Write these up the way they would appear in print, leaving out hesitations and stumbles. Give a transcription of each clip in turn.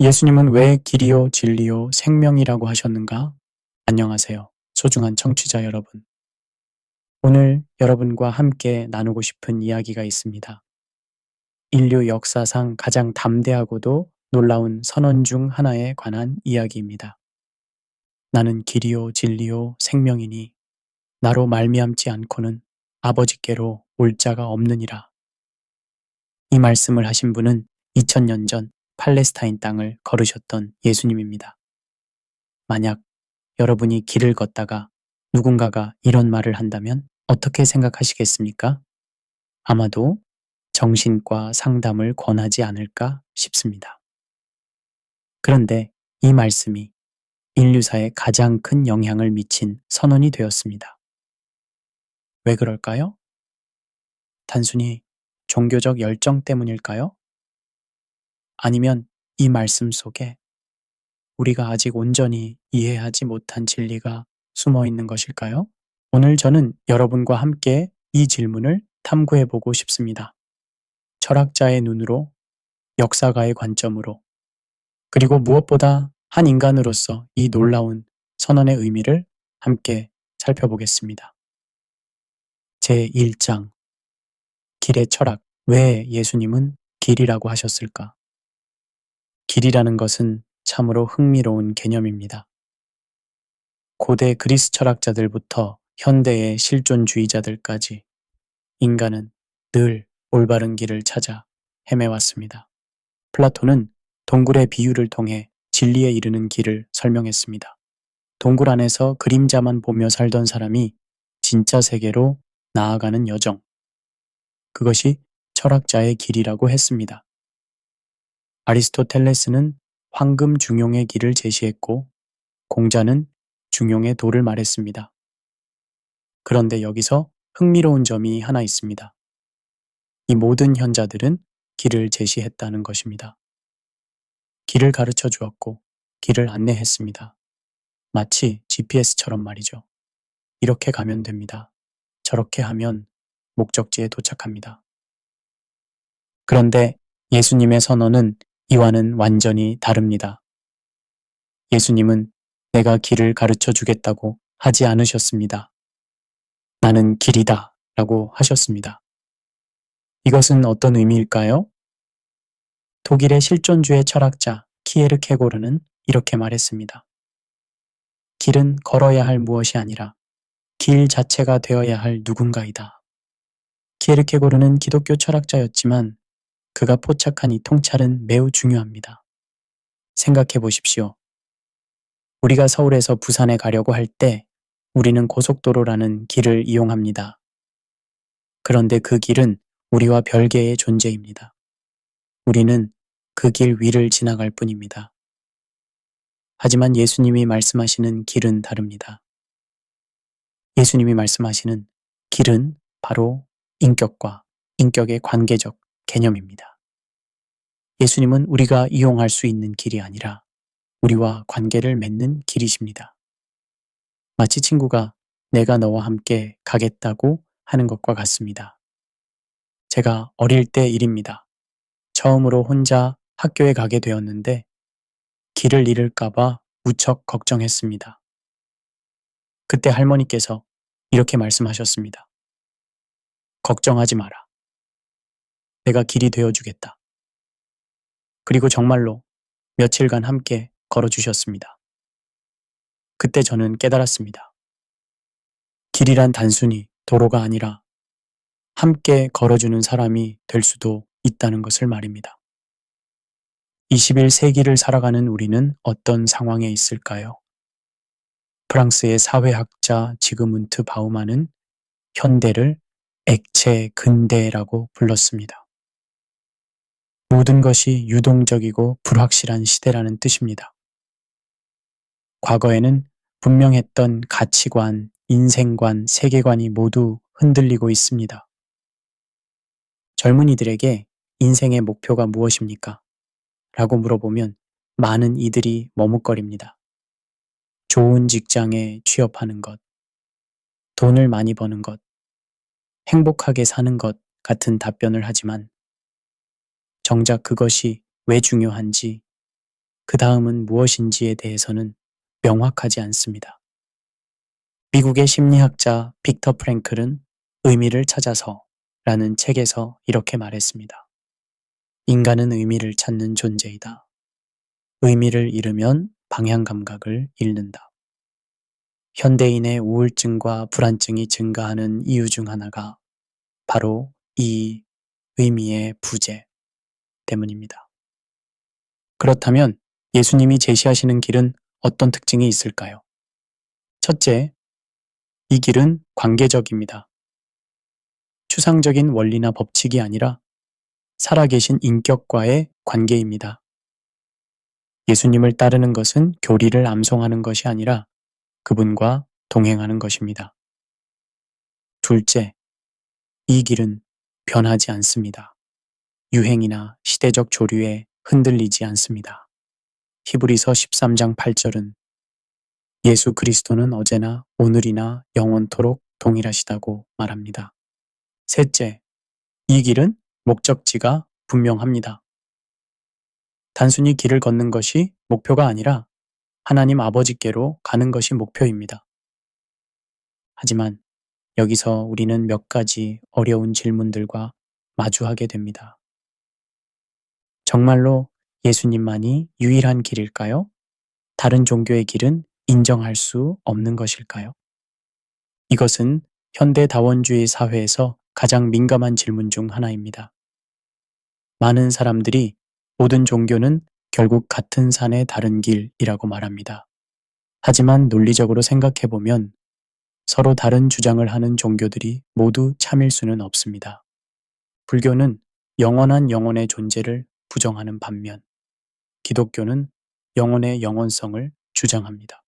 예수님은 왜 길이요, 진리요, 생명이라고 하셨는가? 안녕하세요. 소중한 청취자 여러분. 오늘 여러분과 함께 나누고 싶은 이야기가 있습니다. 인류 역사상 가장 담대하고도 놀라운 선언 중 하나에 관한 이야기입니다. 나는 길이요, 진리요, 생명이니 나로 말미암지 않고는 아버지께로 올 자가 없느니라. 이 말씀을 하신 분은 2000년 전 팔레스타인 땅을 걸으셨던 예수님입니다. 만약 여러분이 길을 걷다가 누군가가 이런 말을 한다면 어떻게 생각하시겠습니까? 아마도 정신과 상담을 권하지 않을까 싶습니다. 그런데 이 말씀이 인류사에 가장 큰 영향을 미친 선언이 되었습니다. 왜 그럴까요? 단순히 종교적 열정 때문일까요? 아니면 이 말씀 속에 우리가 아직 온전히 이해하지 못한 진리가 숨어 있는 것일까요? 오늘 저는 여러분과 함께 이 질문을 탐구해 보고 싶습니다. 철학자의 눈으로, 역사가의 관점으로, 그리고 무엇보다 한 인간으로서 이 놀라운 선언의 의미를 함께 살펴보겠습니다. 제1장 길의 철학. 왜 예수님은 길이라고 하셨을까? 길이라는 것은 참으로 흥미로운 개념입니다. 고대 그리스 철학자들부터 현대의 실존주의자들까지 인간은 늘 올바른 길을 찾아 헤매왔습니다. 플라톤은 동굴의 비유를 통해 진리에 이르는 길을 설명했습니다. 동굴 안에서 그림자만 보며 살던 사람이 진짜 세계로 나아가는 여정. 그것이 철학자의 길이라고 했습니다. 아리스토텔레스는 황금 중용의 길을 제시했고 공자는 중용의 도를 말했습니다. 그런데 여기서 흥미로운 점이 하나 있습니다. 이 모든 현자들은 길을 제시했다는 것입니다. 길을 가르쳐 주었고 길을 안내했습니다. 마치 GPS처럼 말이죠. 이렇게 가면 됩니다. 저렇게 하면 목적지에 도착합니다. 그런데 예수님의 선언은 이와는 완전히 다릅니다. 예수님은 내가 길을 가르쳐 주겠다고 하지 않으셨습니다. 나는 길이다 라고 하셨습니다. 이것은 어떤 의미일까요? 독일의 실존주의 철학자 키에르케고르는 이렇게 말했습니다. 길은 걸어야 할 무엇이 아니라 길 자체가 되어야 할 누군가이다. 키에르케고르는 기독교 철학자였지만 그가 포착한 이 통찰은 매우 중요합니다. 생각해 보십시오. 우리가 서울에서 부산에 가려고 할 때 우리는 고속도로라는 길을 이용합니다. 그런데 그 길은 우리와 별개의 존재입니다. 우리는 그 길 위를 지나갈 뿐입니다. 하지만 예수님이 말씀하시는 길은 다릅니다. 예수님이 말씀하시는 길은 바로 인격과 인격의 관계적 개념입니다. 예수님은 우리가 이용할 수 있는 길이 아니라 우리와 관계를 맺는 길이십니다. 마치 친구가 내가 너와 함께 가겠다고 하는 것과 같습니다. 제가 어릴 때 일입니다. 처음으로 혼자 학교에 가게 되었는데 길을 잃을까봐 무척 걱정했습니다. 그때 할머니께서 이렇게 말씀하셨습니다. 걱정하지 마라. 내가 길이 되어주겠다. 그리고 정말로 며칠간 함께 걸어주셨습니다. 그때 저는 깨달았습니다. 길이란 단순히 도로가 아니라 함께 걸어주는 사람이 될 수도 있다는 것을 말입니다. 21세기를 살아가는 우리는 어떤 상황에 있을까요? 프랑스의 사회학자 지그문트 바우만은 현대를 액체 근대라고 불렀습니다. 모든 것이 유동적이고 불확실한 시대라는 뜻입니다. 과거에는 분명했던 가치관, 인생관, 세계관이 모두 흔들리고 있습니다. 젊은이들에게 인생의 목표가 무엇입니까? 라고 물어보면 많은 이들이 머뭇거립니다. 좋은 직장에 취업하는 것, 돈을 많이 버는 것, 행복하게 사는 것 같은 답변을 하지만 정작 그것이 왜 중요한지 그 다음은 무엇인지에 대해서는 명확하지 않습니다. 미국의 심리학자 빅터 프랭클은 의미를 찾아서 라는 책에서 이렇게 말했습니다. 인간은 의미를 찾는 존재이다. 의미를 잃으면 방향 감각을 잃는다. 현대인의 우울증과 불안증이 증가하는 이유 중 하나가 바로 이 의미의 부재 때문입니다. 그렇다면 예수님이 제시하시는 길은 어떤 특징이 있을까요? 첫째, 이 길은 관계적입니다. 추상적인 원리나 법칙이 아니라 살아계신 인격과의 관계입니다. 예수님을 따르는 것은 교리를 암송하는 것이 아니라 그분과 동행하는 것입니다. 둘째, 이 길은 변하지 않습니다. 유행이나 시대적 조류에 흔들리지 않습니다. 히브리서 13장 8절은 예수 그리스도는 어제나 오늘이나 영원토록 동일하시다고 말합니다. 셋째, 이 길은 목적지가 분명합니다. 단순히 길을 걷는 것이 목표가 아니라 하나님 아버지께로 가는 것이 목표입니다. 하지만 여기서 우리는 몇 가지 어려운 질문들과 마주하게 됩니다. 정말로 예수님만이 유일한 길일까요? 다른 종교의 길은 인정할 수 없는 것일까요? 이것은 현대다원주의 사회에서 가장 민감한 질문 중 하나입니다. 많은 사람들이 모든 종교는 결국 같은 산의 다른 길이라고 말합니다. 하지만 논리적으로 생각해보면 서로 다른 주장을 하는 종교들이 모두 참일 수는 없습니다. 불교는 영원한 영혼의 존재를 부정하는 반면 기독교는 영혼의 영원성을 주장합니다.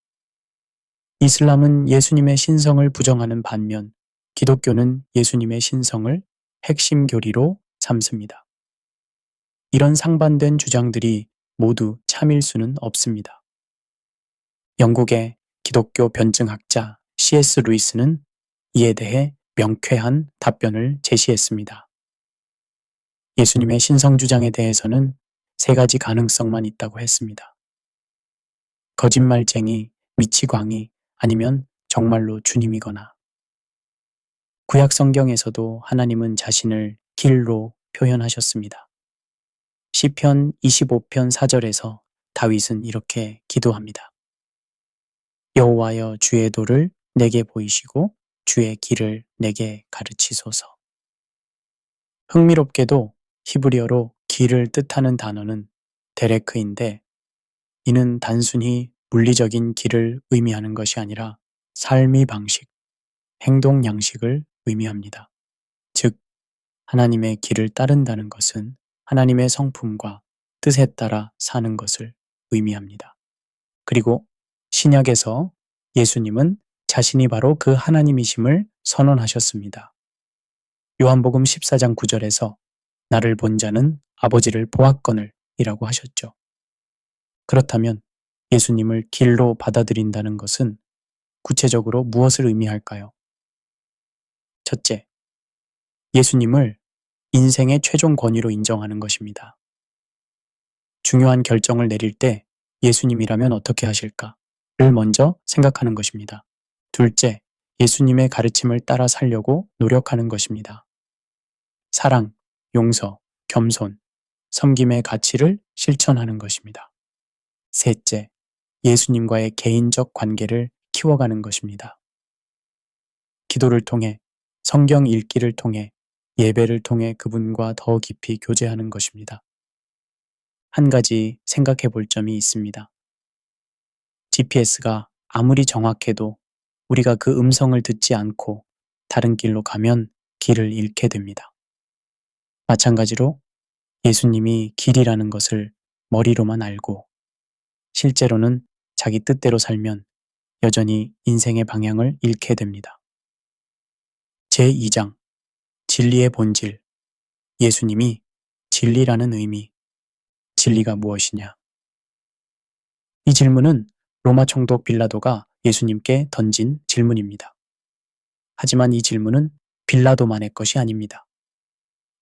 이슬람은 예수님의 신성을 부정하는 반면 기독교는 예수님의 신성을 핵심 교리로 삼습니다. 이런 상반된 주장들이 모두 참일 수는 없습니다. 영국의 기독교 변증학자 C.S. 루이스는 이에 대해 명쾌한 답변을 제시했습니다. 예수님의 신성 주장에 대해서는 세 가지 가능성만 있다고 했습니다. 거짓말쟁이, 미치광이, 아니면 정말로 주님이거나. 구약 성경에서도 하나님은 자신을 길로 표현하셨습니다. 시편 25편 4절에서 다윗은 이렇게 기도합니다. 여호와여 주의 도를 내게 보이시고 주의 길을 내게 가르치소서. 흥미롭게도 히브리어로 길을 뜻하는 단어는 데레크인데 이는 단순히 물리적인 길을 의미하는 것이 아니라 삶의 방식, 행동 양식을 의미합니다. 즉, 하나님의 길을 따른다는 것은 하나님의 성품과 뜻에 따라 사는 것을 의미합니다. 그리고 신약에서 예수님은 자신이 바로 그 하나님이심을 선언하셨습니다. 요한복음 14장 9절에서 나를 본 자는 아버지를 보았거늘 이라고 하셨죠. 그렇다면 예수님을 길로 받아들인다는 것은 구체적으로 무엇을 의미할까요? 첫째, 예수님을 인생의 최종 권위로 인정하는 것입니다. 중요한 결정을 내릴 때 예수님이라면 어떻게 하실까를 먼저 생각하는 것입니다. 둘째, 예수님의 가르침을 따라 살려고 노력하는 것입니다. 사랑, 용서, 겸손, 섬김의 가치를 실천하는 것입니다. 셋째, 예수님과의 개인적 관계를 키워가는 것입니다. 기도를 통해, 성경 읽기를 통해, 예배를 통해 그분과 더 깊이 교제하는 것입니다. 한 가지 생각해 볼 점이 있습니다. GPS가 아무리 정확해도 우리가 그 음성을 듣지 않고 다른 길로 가면 길을 잃게 됩니다. 마찬가지로 예수님이 길이라는 것을 머리로만 알고 실제로는 자기 뜻대로 살면 여전히 인생의 방향을 잃게 됩니다. 제2장 진리의 본질. 예수님이 진리라는 의미. 진리가 무엇이냐? 이 질문은 로마 총독 빌라도가 예수님께 던진 질문입니다. 하지만 이 질문은 빌라도만의 것이 아닙니다.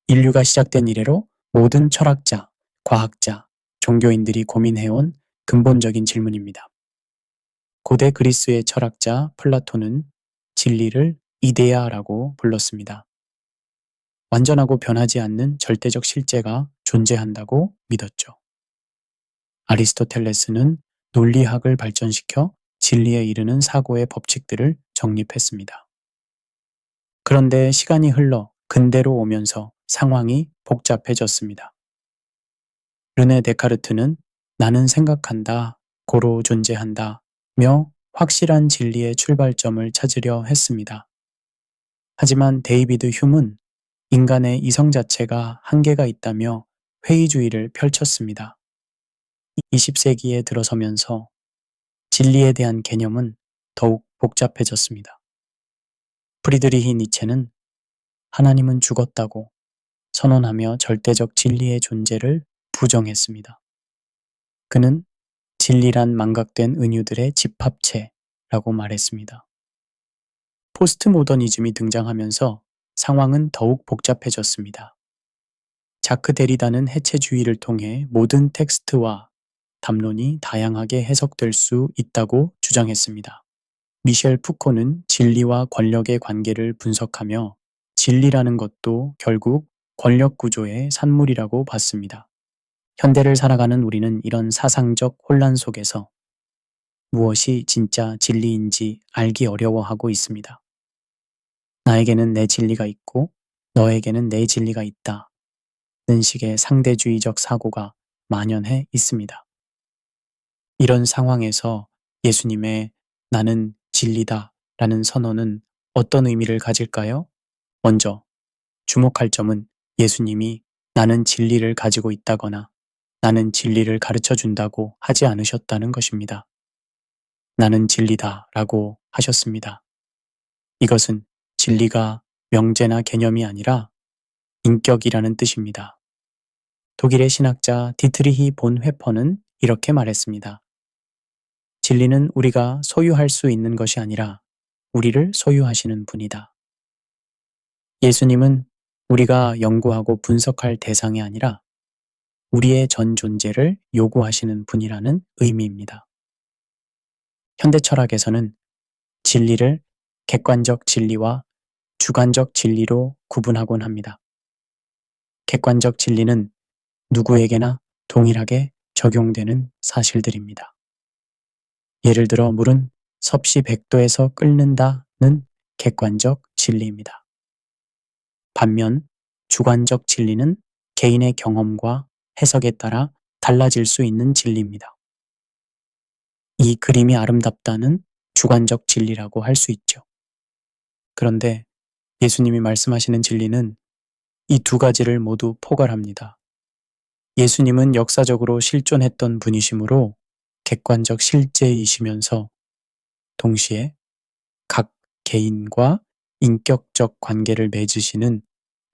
인류가 시작된 이래로 모든 철학자, 과학자, 종교인들이 고민해온 근본적인 질문입니다. 고대 그리스의 철학자 플라톤은 진리를 이데아라고 불렀습니다. 완전하고 변하지 않는 절대적 실제가 존재한다고 믿었죠. 아리스토텔레스는 논리학을 발전시켜 진리에 이르는 사고의 법칙들을 정립했습니다. 그런데 시간이 흘러 근대로 오면서 상황이 복잡해졌습니다. 르네 데카르트는 나는 생각한다, 고로 존재한다 며 확실한 진리의 출발점을 찾으려 했습니다. 하지만 데이비드 휴문 인간의 이성 자체가 한계가 있다며 회의주의를 펼쳤습니다. 20세기에 들어서면서 진리에 대한 개념은 더욱 복잡해졌습니다. 프리드리히 니체는 하나님은 죽었다고 선언하며 절대적 진리의 존재를 부정했습니다. 그는 진리란 망각된 은유들의 집합체라고 말했습니다. 포스트 모더니즘이 등장하면서 상황은 더욱 복잡해졌습니다. 자크 데리다는 해체주의를 통해 모든 텍스트와 담론이 다양하게 해석될 수 있다고 주장했습니다. 미셸 푸코는 진리와 권력의 관계를 분석하며 진리라는 것도 결국 권력 구조의 산물이라고 봤습니다. 현대를 살아가는 우리는 이런 사상적 혼란 속에서 무엇이 진짜 진리인지 알기 어려워하고 있습니다. 나에게는 내 진리가 있고 너에게는 내 진리가 있다는 식의 상대주의적 사고가 만연해 있습니다. 이런 상황에서 예수님의 나는 진리다 라는 선언은 어떤 의미를 가질까요? 먼저 주목할 점은 예수님이 나는 진리를 가지고 있다거나 나는 진리를 가르쳐 준다고 하지 않으셨다는 것입니다. 나는 진리다 라고 하셨습니다. 이것은 진리가 명제나 개념이 아니라 인격이라는 뜻입니다. 독일의 신학자 디트리히 본 회퍼는 이렇게 말했습니다. 진리는 우리가 소유할 수 있는 것이 아니라 우리를 소유하시는 분이다. 예수님은 우리가 연구하고 분석할 대상이 아니라 우리의 전 존재를 요구하시는 분이라는 의미입니다. 현대 철학에서는 진리를 객관적 진리와 주관적 진리로 구분하곤 합니다. 객관적 진리는 누구에게나 동일하게 적용되는 사실들입니다. 예를 들어 물은 섭씨 100도에서 끓는다는 객관적 진리입니다. 반면 주관적 진리는 개인의 경험과 해석에 따라 달라질 수 있는 진리입니다. 이 그림이 아름답다는 주관적 진리라고 할 수 있죠. 그런데 예수님이 말씀하시는 진리는 이 두 가지를 모두 포괄합니다. 예수님은 역사적으로 실존했던 분이시므로 객관적 실제이시면서 동시에 각 개인과 인격적 관계를 맺으시는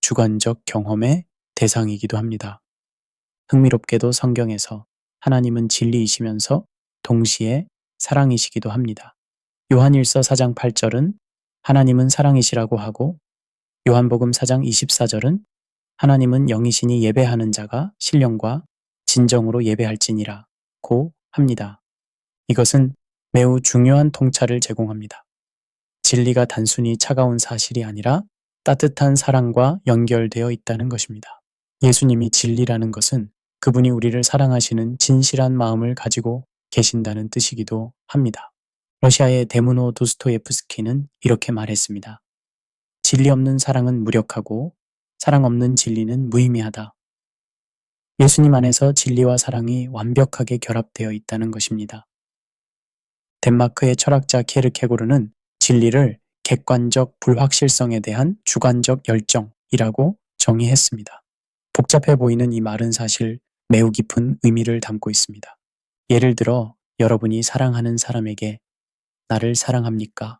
주관적 경험의 대상이기도 합니다. 흥미롭게도 성경에서 하나님은 진리이시면서 동시에 사랑이시기도 합니다. 요한일서 4장 8절은 하나님은 사랑이시라고 하고 요한복음 4장 24절은 하나님은 영이시니 예배하는 자가 신령과 진정으로 예배할지니라고 합니다. 이것은 매우 중요한 통찰을 제공합니다. 진리가 단순히 차가운 사실이 아니라 따뜻한 사랑과 연결되어 있다는 것입니다. 예수님이 진리라는 것은 그분이 우리를 사랑하시는 진실한 마음을 가지고 계신다는 뜻이기도 합니다. 러시아의 데무노 도스토예프스키는 이렇게 말했습니다. 진리 없는 사랑은 무력하고 사랑 없는 진리는 무의미하다. 예수님 안에서 진리와 사랑이 완벽하게 결합되어 있다는 것입니다. 덴마크의 철학자 케르케고르는 진리를 객관적 불확실성에 대한 주관적 열정이라고 정의했습니다. 복잡해 보이는 이 말은 사실 매우 깊은 의미를 담고 있습니다. 예를 들어 여러분이 사랑하는 사람에게 나를 사랑합니까?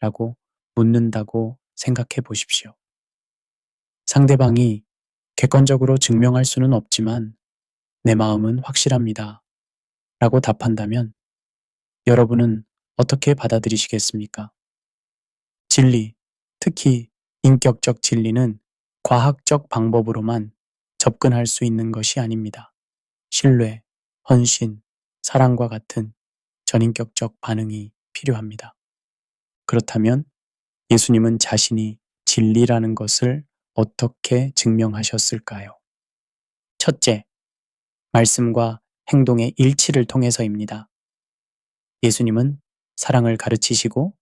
라고 묻는다고 생각해 보십시오. 상대방이 객관적으로 증명할 수는 없지만 내 마음은 확실합니다. 라고 답한다면 여러분은 어떻게 받아들이시겠습니까? 진리, 특히 인격적 진리는 과학적 방법으로만 접근할 수 있는 것이 아닙니다. 신뢰, 헌신, 사랑과 같은 전인격적 반응이 필요합니다. 그렇다면 예수님은 자신이 진리라는 것을 어떻게 증명하셨을까요? 첫째, 말씀과 행동의 일치를 통해서입니다. 예수님은 사랑을 가르치시고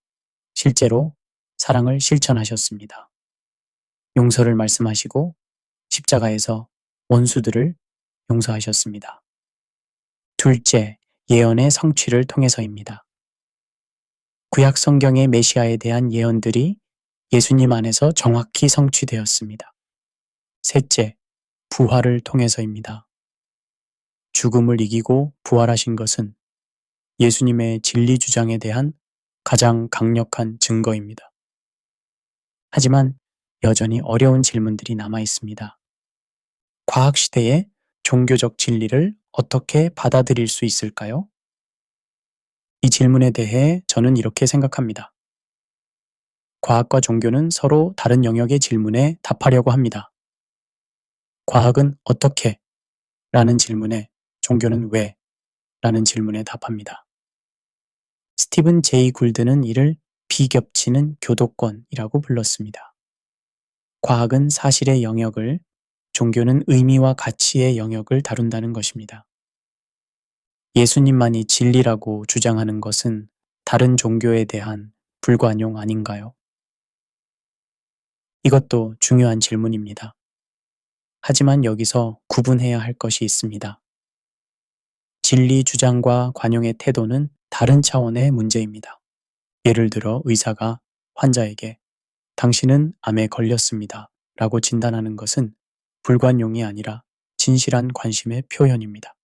실제로 사랑을 실천하셨습니다. 용서를 말씀하시고 십자가에서 원수들을 용서하셨습니다. 둘째, 예언의 성취를 통해서입니다. 구약 성경의 메시아에 대한 예언들이 예수님 안에서 정확히 성취되었습니다. 셋째, 부활을 통해서입니다. 죽음을 이기고 부활하신 것은 예수님의 진리 주장에 대한 가장 강력한 증거입니다. 하지만 여전히 어려운 질문들이 남아 있습니다. 과학 시대에 종교적 진리를 어떻게 받아들일 수 있을까요? 이 질문에 대해 저는 이렇게 생각합니다. 과학과 종교는 서로 다른 영역의 질문에 답하려고 합니다. 과학은 어떻게? 라는 질문에 종교는 왜? 라는 질문에 답합니다. 스티븐 제이 굴드는 이를 비겹치는 교도권이라고 불렀습니다. 과학은 사실의 영역을, 종교는 의미와 가치의 영역을 다룬다는 것입니다. 예수님만이 진리라고 주장하는 것은 다른 종교에 대한 불관용 아닌가요? 이것도 중요한 질문입니다. 하지만 여기서 구분해야 할 것이 있습니다. 진리 주장과 관용의 태도는 다른 차원의 문제입니다. 예를 들어 의사가 환자에게 당신은 암에 걸렸습니다 라고 진단하는 것은 불관용이 아니라 진실한 관심의 표현입니다.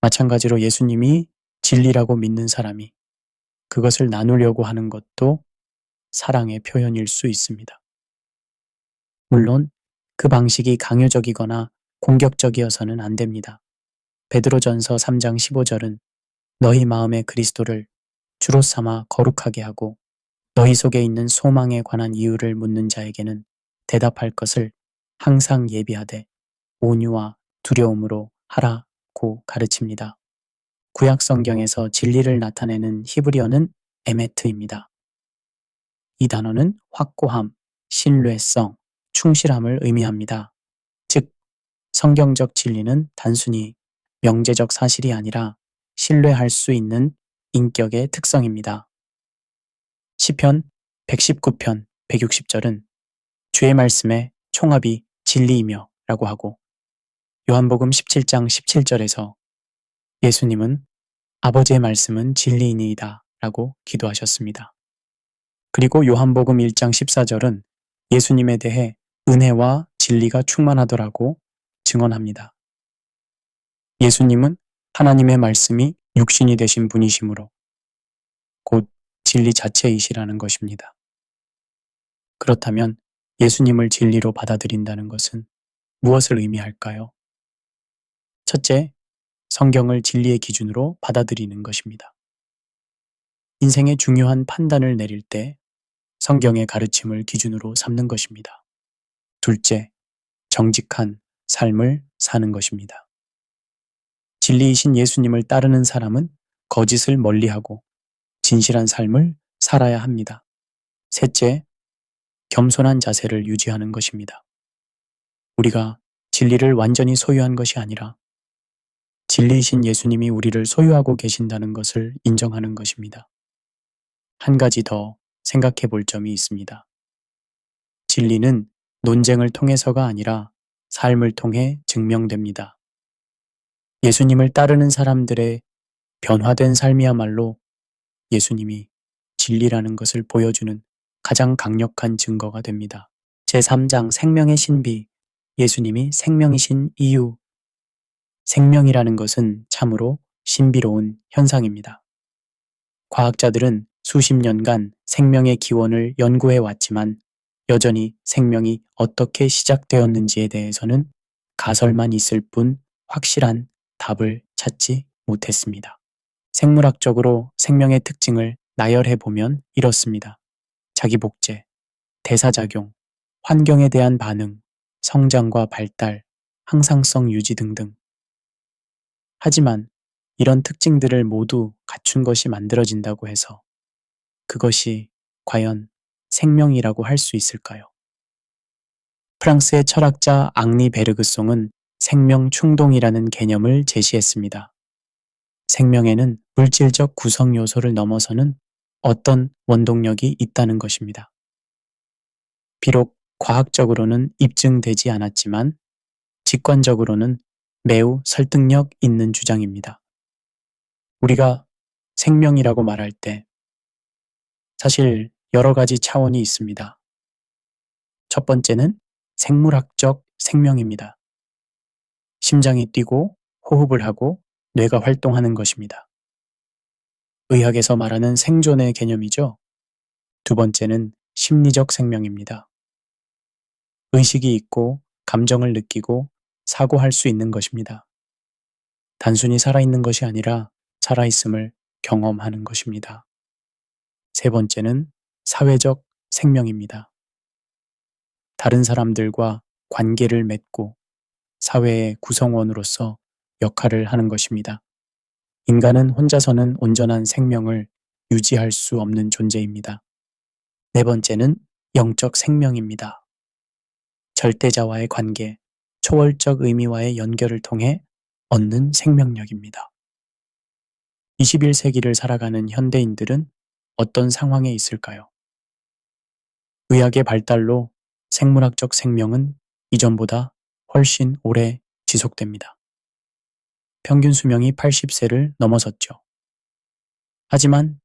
마찬가지로 예수님이 진리라고 믿는 사람이 그것을 나누려고 하는 것도 사랑의 표현일 수 있습니다. 물론 그 방식이 강요적이거나 공격적이어서는 안 됩니다. 베드로전서 3장 15절은 너희 마음의 그리스도를 주로 삼아 거룩하게 하고 너희 속에 있는 소망에 관한 이유를 묻는 자에게는 대답할 것을 항상 예비하되 온유와 두려움으로 하라고 가르칩니다. 구약 성경에서 진리를 나타내는 히브리어는 에메트입니다. 이 단어는 확고함, 신뢰성, 충실함을 의미합니다. 즉, 성경적 진리는 단순히 명제적 사실이 아니라 신뢰할 수 있는 인격의 특성입니다. 시편 119편 160절은 주의 말씀의 총합이 진리이며 라고 하고 요한복음 17장 17절에서 예수님은 아버지의 말씀은 진리이니이다 라고 기도하셨습니다. 그리고 요한복음 1장 14절은 예수님에 대해 은혜와 진리가 충만하더라고 증언합니다. 예수님은 하나님의 말씀이 육신이 되신 분이시므로 곧 진리 자체이시라는 것입니다. 그렇다면 예수님을 진리로 받아들인다는 것은 무엇을 의미할까요? 첫째, 성경을 진리의 기준으로 받아들이는 것입니다. 인생의 중요한 판단을 내릴 때 성경의 가르침을 기준으로 삼는 것입니다. 둘째, 정직한 삶을 사는 것입니다. 진리이신 예수님을 따르는 사람은 거짓을 멀리하고 진실한 삶을 살아야 합니다. 셋째, 겸손한 자세를 유지하는 것입니다. 우리가 진리를 완전히 소유한 것이 아니라 진리이신 예수님이 우리를 소유하고 계신다는 것을 인정하는 것입니다. 한 가지 더 생각해 볼 점이 있습니다. 진리는 논쟁을 통해서가 아니라 삶을 통해 증명됩니다. 예수님을 따르는 사람들의 변화된 삶이야말로 예수님이 진리라는 것을 보여주는 가장 강력한 증거가 됩니다. 제3장 생명의 신비, 예수님이 생명이신 이유. 생명이라는 것은 참으로 신비로운 현상입니다. 과학자들은 수십 년간 생명의 기원을 연구해 왔지만 여전히 생명이 어떻게 시작되었는지에 대해서는 가설만 있을 뿐 확실한 답을 찾지 못했습니다. 생물학적으로 생명의 특징을 나열해 보면 이렇습니다. 자기 복제, 대사작용, 환경에 대한 반응, 성장과 발달, 항상성 유지 등등. 하지만 이런 특징들을 모두 갖춘 것이 만들어진다고 해서 그것이 과연 생명이라고 할 수 있을까요? 프랑스의 철학자 앙리 베르그송은 생명 충동이라는 개념을 제시했습니다. 생명에는 물질적 구성 요소를 넘어서는 어떤 원동력이 있다는 것입니다. 비록 과학적으로는 입증되지 않았지만 직관적으로는 매우 설득력 있는 주장입니다. 우리가 생명이라고 말할 때 사실 여러 가지 차원이 있습니다. 첫 번째는 생물학적 생명입니다. 심장이 뛰고 호흡을 하고 뇌가 활동하는 것입니다. 의학에서 말하는 생존의 개념이죠. 두 번째는 심리적 생명입니다. 의식이 있고 감정을 느끼고 사고할 수 있는 것입니다. 단순히 살아있는 것이 아니라 살아있음을 경험하는 것입니다. 세 번째는 사회적 생명입니다. 다른 사람들과 관계를 맺고 사회의 구성원으로서 역할을 하는 것입니다. 인간은 혼자서는 온전한 생명을 유지할 수 없는 존재입니다. 네 번째는 영적 생명입니다. 절대자와의 관계, 초월적 의미와의 연결을 통해 얻는 생명력입니다. 21세기를 살아가는 현대인들은 어떤 상황에 있을까요? 의학의 발달로 생물학적 생명은 이전보다 훨씬 오래 지속됩니다. 평균 수명이 80세를 넘어섰죠. 하지만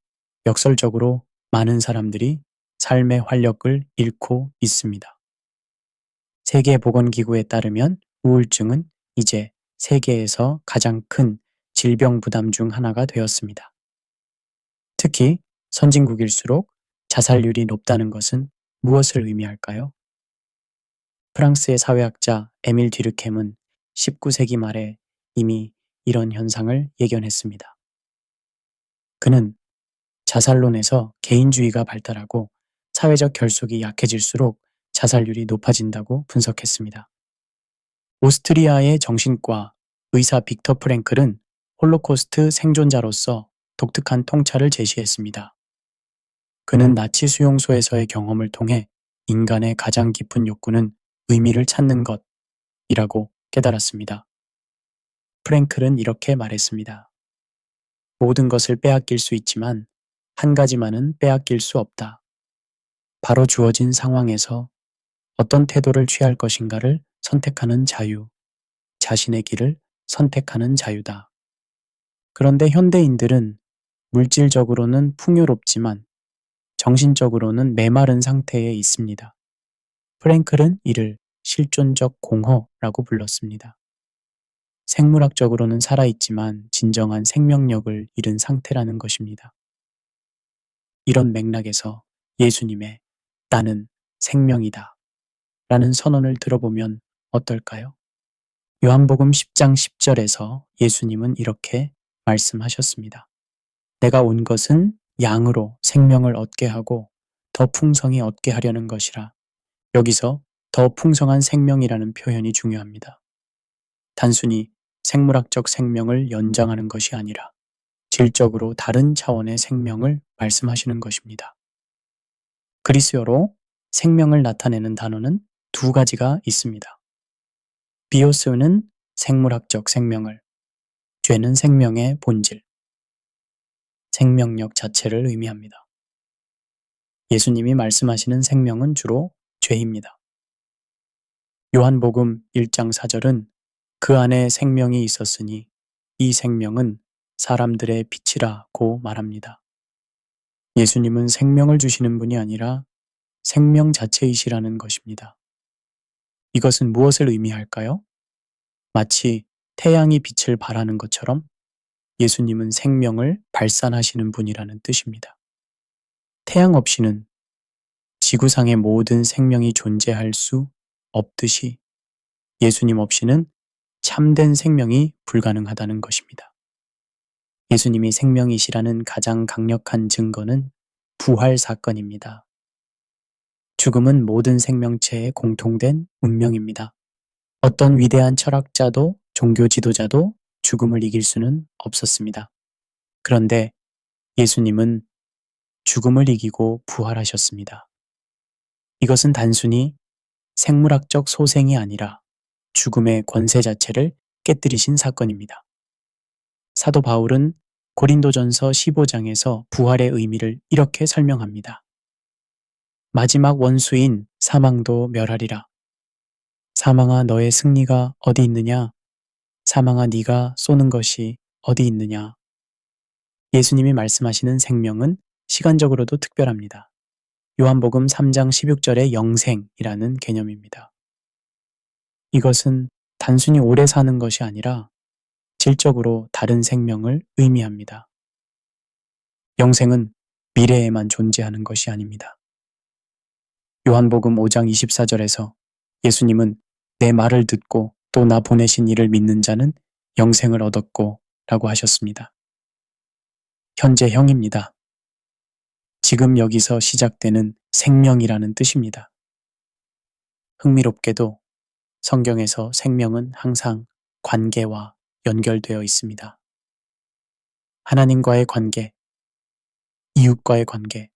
역설적으로 많은 사람들이 삶의 활력을 잃고 있습니다. 세계보건기구에 따르면 우울증은 이제 세계에서 가장 큰 질병 부담 중 하나가 되었습니다. 특히 선진국일수록 자살률이 높다는 것은 무엇을 의미할까요? 프랑스의 사회학자 에밀 뒤르켐은 19세기 말에 이미 이런 현상을 예견했습니다. 그는 자살론에서 개인주의가 발달하고 사회적 결속이 약해질수록 자살률이 높아진다고 분석했습니다. 오스트리아의 정신과 의사 빅터 프랭클은 홀로코스트 생존자로서 독특한 통찰을 제시했습니다. 그는 나치 수용소에서의 경험을 통해 인간의 가장 깊은 욕구는 의미를 찾는 것이라고 깨달았습니다. 프랭클은 이렇게 말했습니다. 모든 것을 빼앗길 수 있지만 한 가지만은 빼앗길 수 없다. 바로 주어진 상황에서 어떤 태도를 취할 것인가를 선택하는 자유, 자신의 길을 선택하는 자유다. 그런데 현대인들은 물질적으로는 풍요롭지만 정신적으로는 메마른 상태에 있습니다. 프랭클은 이를 실존적 공허라고 불렀습니다. 생물학적으로는 살아있지만 진정한 생명력을 잃은 상태라는 것입니다. 이런 맥락에서 예수님의 나는 생명이다 라는 선언을 들어보면 어떨까요? 요한복음 10장 10절에서 예수님은 이렇게 말씀하셨습니다. 내가 온 것은 양으로 생명을 얻게 하고 더 풍성히 얻게 하려는 것이라. 여기서 더 풍성한 생명이라는 표현이 중요합니다. 단순히 생물학적 생명을 연장하는 것이 아니라 질적으로 다른 차원의 생명을 말씀하시는 것입니다. 그리스어로 생명을 나타내는 단어는 두 가지가 있습니다. 비오스는 생물학적 생명을, 죄는 생명의 본질, 생명력 자체를 의미합니다. 예수님이 말씀하시는 생명은 주로 죄입니다. 요한복음 1장 4절은 그 안에 생명이 있었으니 이 생명은 사람들의 빛이라고 말합니다. 예수님은 생명을 주시는 분이 아니라 생명 자체이시라는 것입니다. 이것은 무엇을 의미할까요? 마치 태양이 빛을 발하는 것처럼 예수님은 생명을 발산하시는 분이라는 뜻입니다. 태양 없이는 지구상의 모든 생명이 존재할 수 없듯이 예수님 없이는 참된 생명이 불가능하다는 것입니다. 예수님이 생명이시라는 가장 강력한 증거는 부활 사건입니다. 죽음은 모든 생명체의 공통된 운명입니다. 어떤 위대한 철학자도 종교 지도자도 죽음을 이길 수는 없었습니다. 그런데 예수님은 죽음을 이기고 부활하셨습니다. 이것은 단순히 생물학적 소생이 아니라 죽음의 권세 자체를 깨뜨리신 사건입니다. 사도 바울은 고린도전서 15장에서 부활의 의미를 이렇게 설명합니다. 마지막 원수인 사망도 멸하리라. 사망아 너의 승리가 어디 있느냐? 사망아 네가 쏘는 것이 어디 있느냐? 예수님이 말씀하시는 생명은 시간적으로도 특별합니다. 요한복음 3장 16절의 영생이라는 개념입니다. 이것은 단순히 오래 사는 것이 아니라 질적으로 다른 생명을 의미합니다. 영생은 미래에만 존재하는 것이 아닙니다. 요한복음 5장 24절에서 예수님은 내 말을 듣고 또 나 보내신 이를 믿는 자는 영생을 얻었고 라고 하셨습니다. 현재형입니다. 지금 여기서 시작되는 생명이라는 뜻입니다. 흥미롭게도 성경에서 생명은 항상 관계와 연결되어 있습니다. 하나님과의 관계, 이웃과의 관계,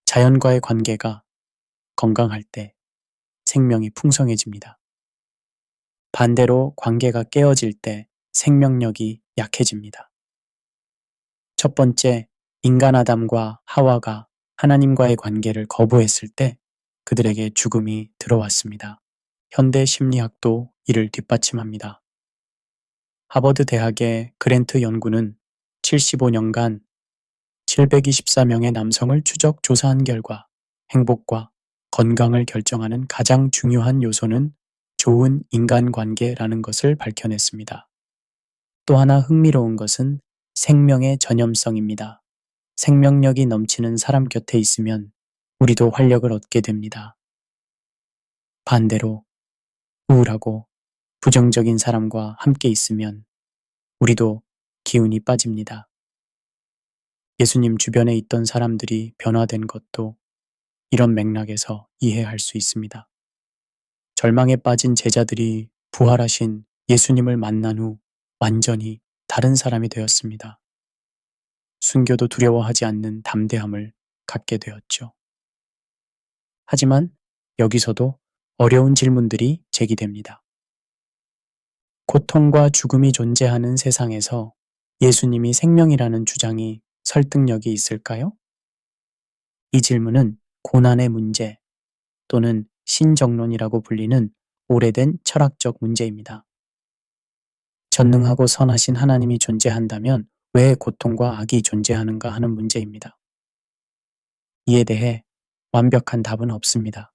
자연과의 관계가 건강할 때 생명이 풍성해집니다. 반대로 관계가 깨어질 때 생명력이 약해집니다. 첫 번째, 인간 아담과 하와가 하나님과의 관계를 거부했을 때 그들에게 죽음이 들어왔습니다. 현대 심리학도 이를 뒷받침합니다. 하버드 대학의 그랜트 연구는 75년간 724명의 남성을 추적 조사한 결과 행복과 건강을 결정하는 가장 중요한 요소는 좋은 인간관계라는 것을 밝혀냈습니다. 또 하나 흥미로운 것은 생명의 전염성입니다. 생명력이 넘치는 사람 곁에 있으면 우리도 활력을 얻게 됩니다. 반대로 우울하고 부정적인 사람과 함께 있으면 우리도 기운이 빠집니다. 예수님 주변에 있던 사람들이 변화된 것도 이런 맥락에서 이해할 수 있습니다. 절망에 빠진 제자들이 부활하신 예수님을 만난 후 완전히 다른 사람이 되었습니다. 순교도 두려워하지 않는 담대함을 갖게 되었죠. 하지만 여기서도 어려운 질문들이 제기됩니다. 고통과 죽음이 존재하는 세상에서 예수님이 생명이라는 주장이 설득력이 있을까요? 이 질문은 고난의 문제 또는 신정론이라고 불리는 오래된 철학적 문제입니다. 전능하고 선하신 하나님이 존재한다면 왜 고통과 악이 존재하는가 하는 문제입니다. 이에 대해 완벽한 답은 없습니다.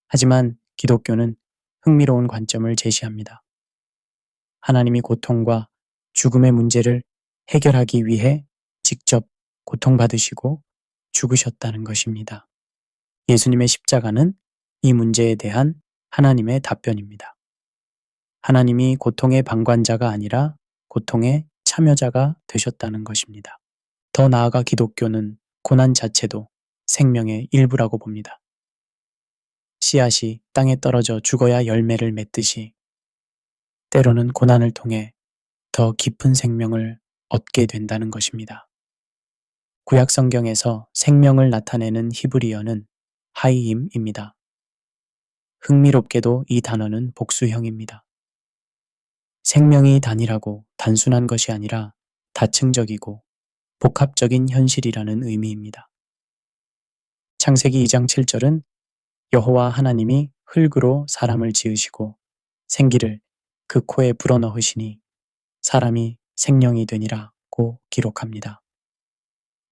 하지만 기독교는 흥미로운 관점을 제시합니다. 하나님이 고통과 죽음의 문제를 해결하기 위해 직접 고통받으시고 죽으셨다는 것입니다. 예수님의 십자가는 이 문제에 대한 하나님의 답변입니다. 하나님이 고통의 방관자가 아니라 고통의 참여자가 되셨다는 것입니다. 더 나아가 기독교는 고난 자체도 생명의 일부라고 봅니다. 씨앗이 땅에 떨어져 죽어야 열매를 맺듯이 때로는 고난을 통해 더 깊은 생명을 얻게 된다는 것입니다. 구약 성경에서 생명을 나타내는 히브리어는 하이임입니다. 흥미롭게도 이 단어는 복수형입니다. 생명이 단일하고 단순한 것이 아니라 다층적이고 복합적인 현실이라는 의미입니다. 창세기 2장 7절은 여호와 하나님이 흙으로 사람을 지으시고 생기를 그 코에 불어넣으시니 사람이 생명이 되니라고 기록합니다.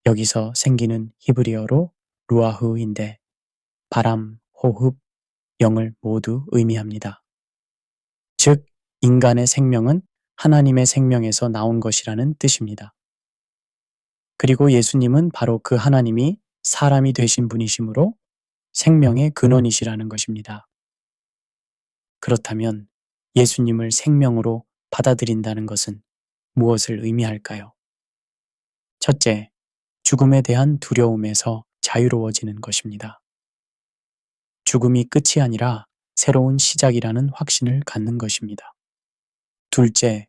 여기서 생기는 히브리어로 루아흐인데 바람, 호흡, 영을 모두 의미합니다. 즉, 인간의 생명은 하나님의 생명에서 나온 것이라는 뜻입니다. 그리고 예수님은 바로 그 하나님이 사람이 되신 분이시므로 생명의 근원이시라는 것입니다. 그렇다면 예수님을 생명으로 받아들인다는 것은 무엇을 의미할까요? 첫째, 죽음에 대한 두려움에서 자유로워지는 것입니다. 죽음이 끝이 아니라 새로운 시작이라는 확신을 갖는 것입니다. 둘째,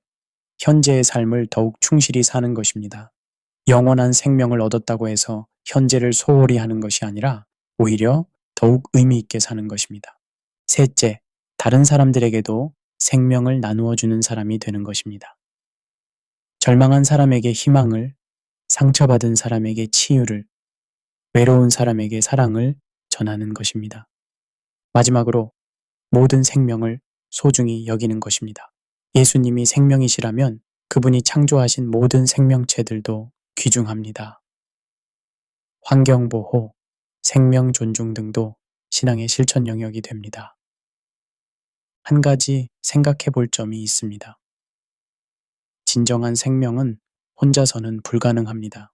현재의 삶을 더욱 충실히 사는 것입니다. 영원한 생명을 얻었다고 해서 현재를 소홀히 하는 것이 아니라 오히려 더욱 의미 있게 사는 것입니다. 셋째, 다른 사람들에게도 생명을 나누어 주는 사람이 되는 것입니다. 절망한 사람에게 희망을, 상처받은 사람에게 치유를, 외로운 사람에게 사랑을 전하는 것입니다. 마지막으로 모든 생명을 소중히 여기는 것입니다. 예수님이 생명이시라면 그분이 창조하신 모든 생명체들도 귀중합니다. 환경보호, 생명 존중 등도 신앙의 실천 영역이 됩니다. 한 가지 생각해 볼 점이 있습니다. 진정한 생명은 혼자서는 불가능합니다.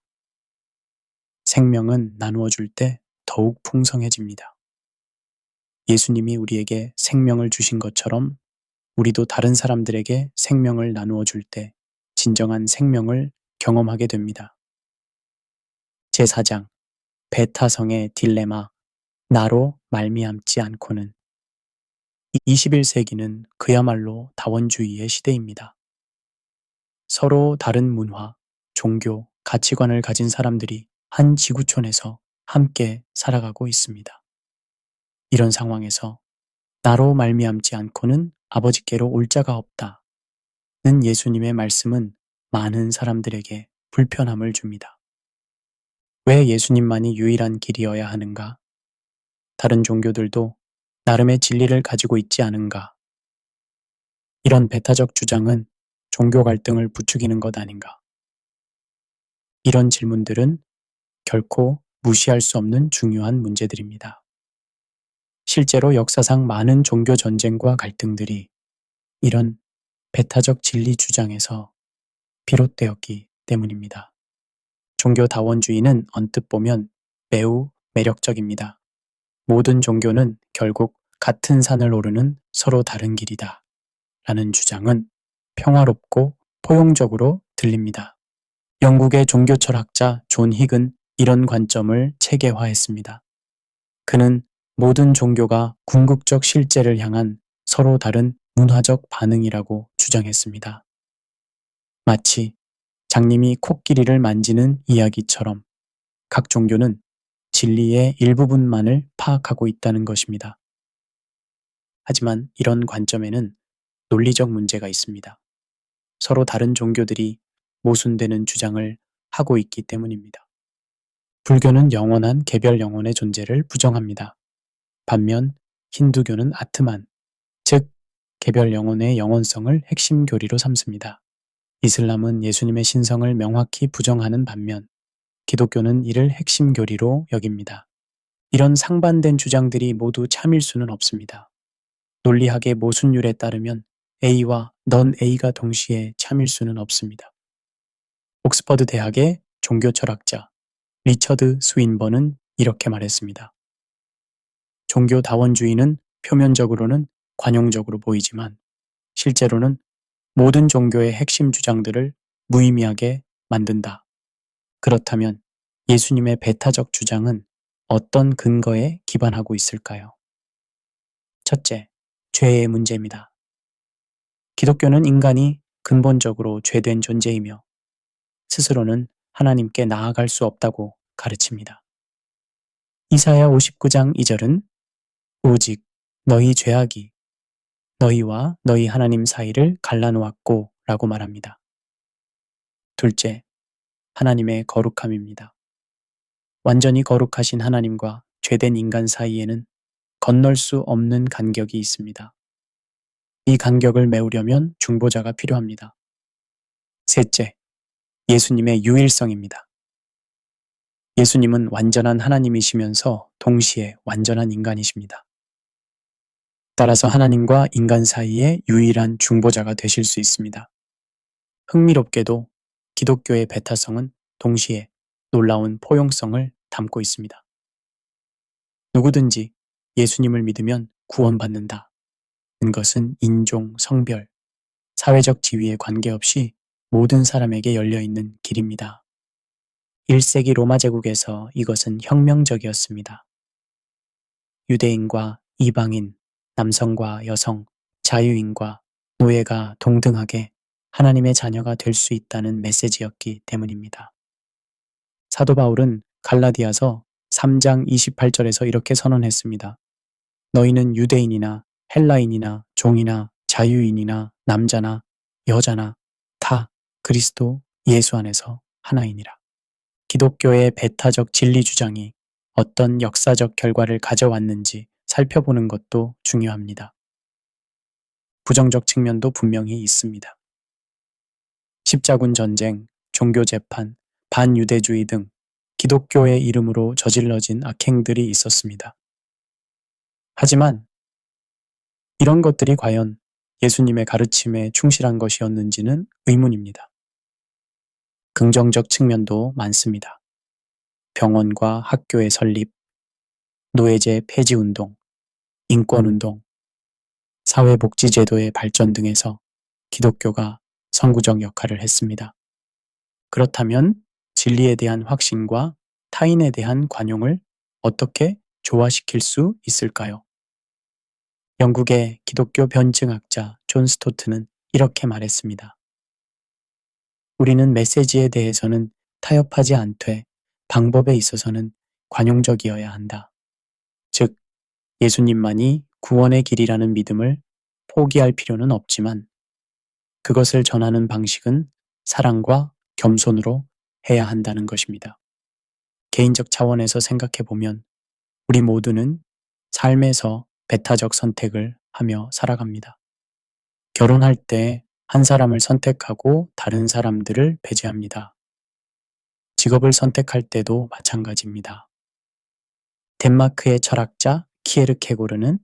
생명은 나누어 줄 때 더욱 풍성해집니다. 예수님이 우리에게 생명을 주신 것처럼 우리도 다른 사람들에게 생명을 나누어 줄 때 진정한 생명을 경험하게 됩니다. 제4장 배타성의 딜레마 나로 말미암지 않고는 21세기는 그야말로 다원주의의 시대입니다. 서로 다른 문화, 종교, 가치관을 가진 사람들이 한 지구촌에서 함께 살아가고 있습니다. 이런 상황에서 나로 말미암지 않고는 아버지께로 올 자가 없다는 예수님의 말씀은 많은 사람들에게 불편함을 줍니다. 왜 예수님만이 유일한 길이어야 하는가? 다른 종교들도 나름의 진리를 가지고 있지 않은가? 이런 배타적 주장은 종교 갈등을 부추기는 것 아닌가? 이런 질문들은 결코 무시할 수 없는 중요한 문제들입니다. 실제로 역사상 많은 종교 전쟁과 갈등들이 이런 배타적 진리 주장에서 비롯되었기 때문입니다. 종교다원주의는 언뜻 보면 매우 매력적입니다. 모든 종교는 결국 같은 산을 오르는 서로 다른 길이다 라는 주장은 평화롭고 포용적으로 들립니다. 영국의 종교 철학자 존 힉은 이런 관점을 체계화했습니다. 그는 모든 종교가 궁극적 실제를 향한 서로 다른 문화적 반응이라고 주장했습니다. 마치 장님이 코끼리를 만지는 이야기처럼 각 종교는 진리의 일부분만을 파악하고 있다는 것입니다. 하지만 이런 관점에는 논리적 문제가 있습니다. 서로 다른 종교들이 모순되는 주장을 하고 있기 때문입니다. 불교는 영원한 개별 영혼의 존재를 부정합니다. 반면 힌두교는 아트만, 즉 개별 영혼의 영원성을 핵심 교리로 삼습니다. 이슬람은 예수님의 신성을 명확히 부정하는 반면 기독교는 이를 핵심 교리로 여깁니다. 이런 상반된 주장들이 모두 참일 수는 없습니다. 논리학의 모순율에 따르면 A와 넌 A가 동시에 참일 수는 없습니다. 옥스퍼드 대학의 종교 철학자 리처드 스윈번은 이렇게 말했습니다. 종교 다원주의는 표면적으로는 관용적으로 보이지만 실제로는 모든 종교의 핵심 주장들을 무의미하게 만든다. 그렇다면 예수님의 배타적 주장은 어떤 근거에 기반하고 있을까요? 첫째, 죄의 문제입니다. 기독교는 인간이 근본적으로 죄된 존재이며 스스로는 하나님께 나아갈 수 없다고 가르칩니다. 이사야 59장 2절은 오직 너희 죄악이 너희와 너희 하나님 사이를 갈라놓았고 라고 말합니다. 둘째, 하나님의 거룩함입니다. 완전히 거룩하신 하나님과 죄된 인간 사이에는 건널 수 없는 간격이 있습니다. 이 간격을 메우려면 중보자가 필요합니다. 셋째, 예수님의 유일성입니다. 예수님은 완전한 하나님이시면서 동시에 완전한 인간이십니다. 따라서 하나님과 인간 사이의 유일한 중보자가 되실 수 있습니다. 흥미롭게도 기독교의 배타성은 동시에 놀라운 포용성을 담고 있습니다. 누구든지 예수님을 믿으면 구원받는다. 는 것은 인종, 성별, 사회적 지위에 관계없이 모든 사람에게 열려있는 길입니다. 1세기 로마 제국에서 이것은 혁명적이었습니다. 유대인과 이방인, 남성과 여성, 자유인과 노예가 동등하게 하나님의 자녀가 될 수 있다는 메시지였기 때문입니다. 사도 바울은 갈라디아서 3장 28절에서 이렇게 선언했습니다. 너희는 유대인이나 헬라인이나 종이나 자유인이나 남자나 여자나 다 그리스도 예수 안에서 하나이니라. 기독교의 배타적 진리 주장이 어떤 역사적 결과를 가져왔는지 살펴보는 것도 중요합니다. 부정적 측면도 분명히 있습니다. 십자군 전쟁, 종교 재판, 반유대주의 등 기독교의 이름으로 저질러진 악행들이 있었습니다. 하지만 이런 것들이 과연 예수님의 가르침에 충실한 것이었는지는 의문입니다. 긍정적 측면도 많습니다. 병원과 학교의 설립, 노예제 폐지 운동, 인권 운동, 사회복지제도의 발전 등에서 기독교가 선구적 역할을 했습니다. 그렇다면 진리에 대한 확신과 타인에 대한 관용을 어떻게 조화시킬 수 있을까요? 영국의 기독교 변증학자 존 스토트는 이렇게 말했습니다. 우리는 메시지에 대해서는 타협하지 않되 방법에 있어서는 관용적이어야 한다. 즉, 예수님만이 구원의 길이라는 믿음을 포기할 필요는 없지만 그것을 전하는 방식은 사랑과 겸손으로 해야 한다는 것입니다. 개인적 차원에서 생각해 보면 우리 모두는 삶에서 배타적 선택을 하며 살아갑니다. 결혼할 때 한 사람을 선택하고 다른 사람들을 배제합니다. 직업을 선택할 때도 마찬가지입니다. 덴마크의 철학자 키에르케고르는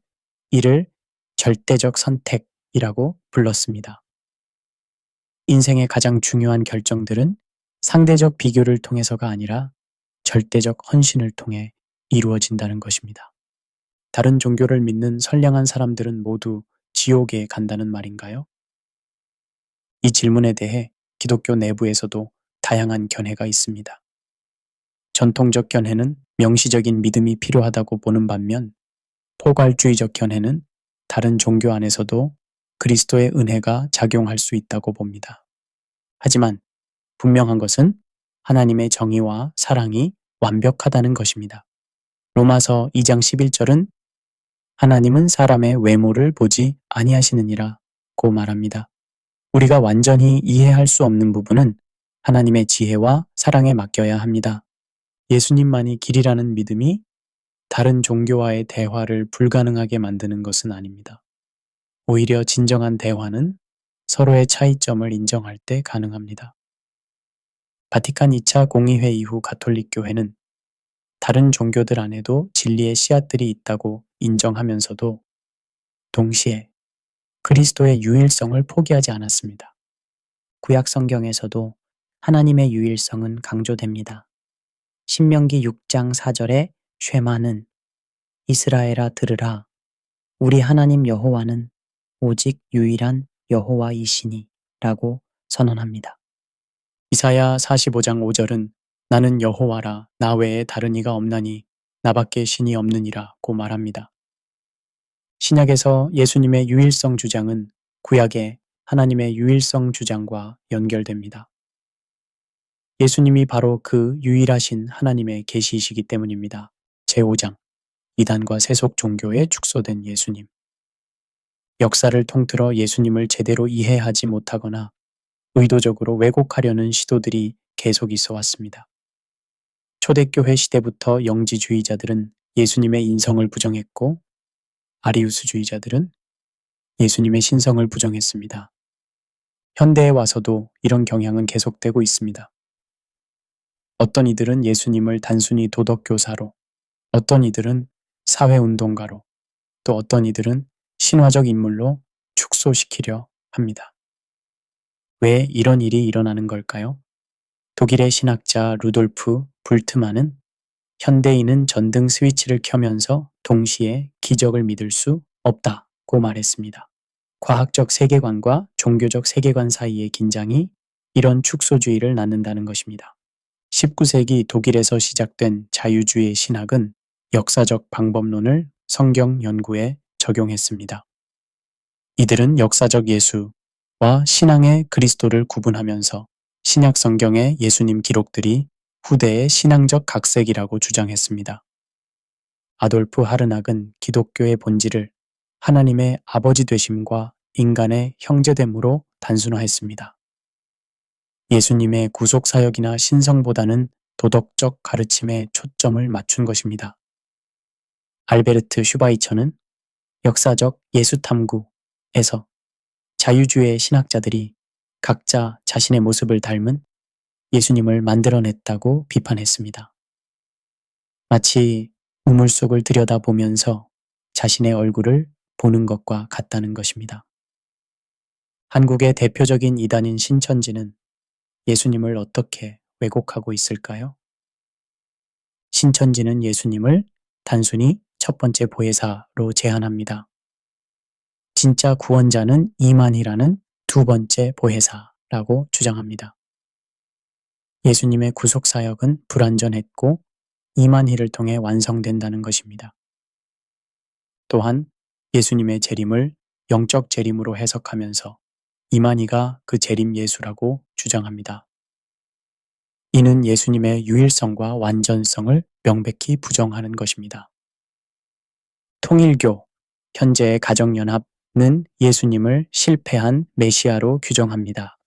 이를 절대적 선택이라고 불렀습니다. 인생의 가장 중요한 결정들은 상대적 비교를 통해서가 아니라 절대적 헌신을 통해 이루어진다는 것입니다. 다른 종교를 믿는 선량한 사람들은 모두 지옥에 간다는 말인가요? 이 질문에 대해 기독교 내부에서도 다양한 견해가 있습니다. 전통적 견해는 명시적인 믿음이 필요하다고 보는 반면 포괄주의적 견해는 다른 종교 안에서도 그리스도의 은혜가 작용할 수 있다고 봅니다. 하지만 분명한 것은 하나님의 정의와 사랑이 완벽하다는 것입니다. 로마서 2장 11절은 하나님은 사람의 외모를 보지 아니하시느니라고 말합니다. 우리가 완전히 이해할 수 없는 부분은 하나님의 지혜와 사랑에 맡겨야 합니다. 예수님만이 길이라는 믿음이 다른 종교와의 대화를 불가능하게 만드는 것은 아닙니다. 오히려 진정한 대화는 서로의 차이점을 인정할 때 가능합니다. 바티칸 2차 공의회 이후 가톨릭 교회는 다른 종교들 안에도 진리의 씨앗들이 있다고 인정하면서도 동시에 그리스도의 유일성을 포기하지 않았습니다. 구약 성경에서도 하나님의 유일성은 강조됩니다. 신명기 6장 4절에 쉐마는 이스라엘아 들으라 우리 하나님 여호와는 오직 유일한 여호와이시니 라고 선언합니다. 이사야 45장 5절은 나는 여호와라 나 외에 다른 이가 없나니 나밖에 신이 없느니라고 말합니다. 신약에서 예수님의 유일성 주장은 구약의 하나님의 유일성 주장과 연결됩니다. 예수님이 바로 그 유일하신 하나님의 계시이시기 때문입니다. 제5장 이단과 세속 종교에 축소된 예수님. 역사를 통틀어 예수님을 제대로 이해하지 못하거나 의도적으로 왜곡하려는 시도들이 계속 있어 왔습니다. 초대교회 시대부터 영지주의자들은 예수님의 인성을 부정했고 아리우스주의자들은 예수님의 신성을 부정했습니다. 현대에 와서도 이런 경향은 계속되고 있습니다. 어떤 이들은 예수님을 단순히 도덕교사로, 어떤 이들은 사회운동가로, 또 어떤 이들은 신화적 인물로 축소시키려 합니다. 왜 이런 일이 일어나는 걸까요? 독일의 신학자 루돌프 불트만은 현대인은 전등 스위치를 켜면서 동시에 기적을 믿을 수 없다고 말했습니다. 과학적 세계관과 종교적 세계관 사이의 긴장이 이런 축소주의를 낳는다는 것입니다. 19세기 독일에서 시작된 자유주의 신학은 역사적 방법론을 성경 연구에 적용했습니다. 이들은 역사적 예수, 신앙의 그리스도를 구분하면서 신약 성경의 예수님 기록들이 후대의 신앙적 각색이라고 주장했습니다. 아돌프 하르낙은 기독교의 본질을 하나님의 아버지 되심과 인간의 형제됨으로 단순화했습니다. 예수님의 구속사역이나 신성보다는 도덕적 가르침에 초점을 맞춘 것입니다. 알베르트 슈바이처는 역사적 예수탐구에서 자유주의 신학자들이 각자 자신의 모습을 닮은 예수님을 만들어냈다고 비판했습니다. 마치 우물 속을 들여다보면서 자신의 얼굴을 보는 것과 같다는 것입니다. 한국의 대표적인 이단인 신천지는 예수님을 어떻게 왜곡하고 있을까요? 신천지는 예수님을 단순히 첫 번째 보혜사로 제한합니다. 진짜 구원자는 이만희라는 두 번째 보혜사라고 주장합니다. 예수님의 구속사역은 불완전했고 이만희를 통해 완성된다는 것입니다. 또한 예수님의 재림을 영적 재림으로 해석하면서 이만희가 그 재림 예수라고 주장합니다. 이는 예수님의 유일성과 완전성을 명백히 부정하는 것입니다. 통일교, 현재의 가정연합은 예수님을 실패한 메시아로 규정합니다.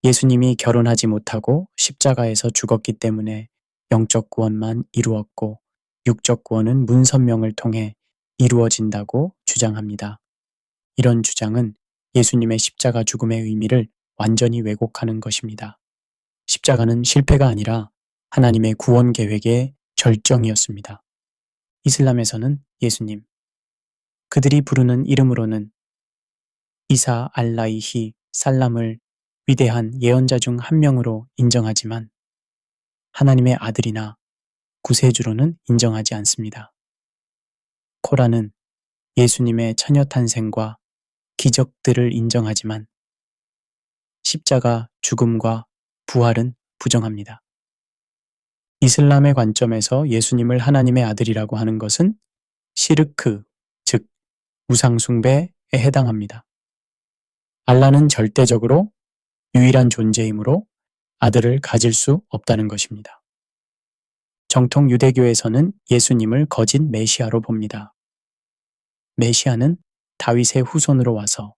예수님이 결혼하지 못하고 십자가에서 죽었기 때문에 영적 구원만 이루었고 육적 구원은 문선명을 통해 이루어진다고 주장합니다. 이런 주장은 예수님의 십자가 죽음의 의미를 완전히 왜곡하는 것입니다. 십자가는 실패가 아니라 하나님의 구원 계획의 절정이었습니다. 이슬람에서는 예수님, 그들이 부르는 이름으로는 이사 알라이히 살람을 위대한 예언자 중 한 명으로 인정하지만 하나님의 아들이나 구세주로는 인정하지 않습니다. 코란은 예수님의 처녀 탄생과 기적들을 인정하지만 십자가 죽음과 부활은 부정합니다. 이슬람의 관점에서 예수님을 하나님의 아들이라고 하는 것은 시르크, 즉 우상숭배에 해당합니다. 알라는 절대적으로 유일한 존재이므로 아들을 가질 수 없다는 것입니다. 정통 유대교에서는 예수님을 거짓 메시아로 봅니다. 메시아는 다윗의 후손으로 와서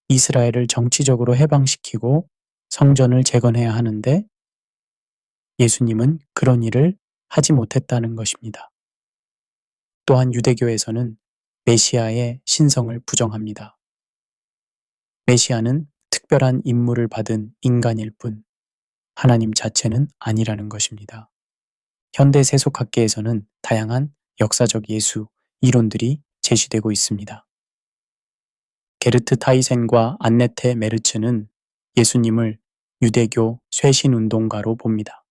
이스라엘을 정치적으로 해방시키고 성전을 재건해야 하는데 예수님은 그런 일을 하지 못했다는 것입니다. 또한 유대교에서는 메시아의 신성을 부정합니다. 메시아는 특별한 임무를 받은 인간일 뿐 하나님 자체는 아니라는 것입니다. 현대 세속학계에서는 다양한 역사적 예수 이론들이 제시되고 있습니다. 게르트 타이센과 안네테 메르츠는 예수님을 유대교 쇄신운동가로 봅니다.